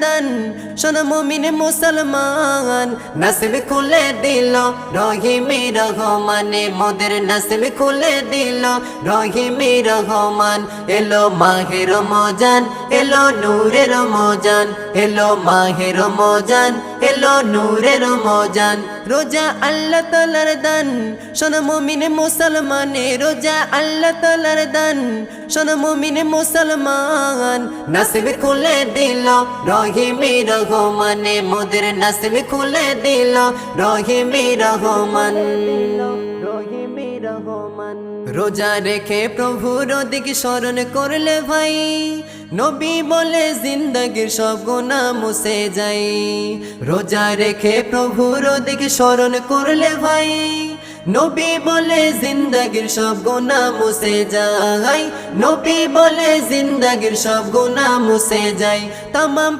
দান শোন মুমিন মুসলমান নসিব খুলে দিল রহিমি রহমানে মোদের নসিব খুলে দিল রহিমি রহমান এলো মাহে রমজান এলো নূরে রমজান এলো মাহে রমজান এলো নূরে রমজান রোজা আল্লাহ তাআলার দান শোন মুমিন মুসলমানে রোজা আল্লাহ তাআলার দান শোন মুমিন মুসলমান নসিব খুলে দিল রহিমি রহমানে মোদের নসিব খুলে দিল রহিমি রহমান রহিমি রহমান রোজা রেখে প্রভুর দিকে স্মরণ করলে ভাই নবী বলে জিন্দগির সব গুনাহ মুছে যায় রোজা রেখে প্রভুর দিকে স্মরণ করলে ভাই নবী বলে জিন্দগির সব গুনাহ মুছে যায় নবী বলে জিন্দগির সব গুনাহ মুছে যায় तमाम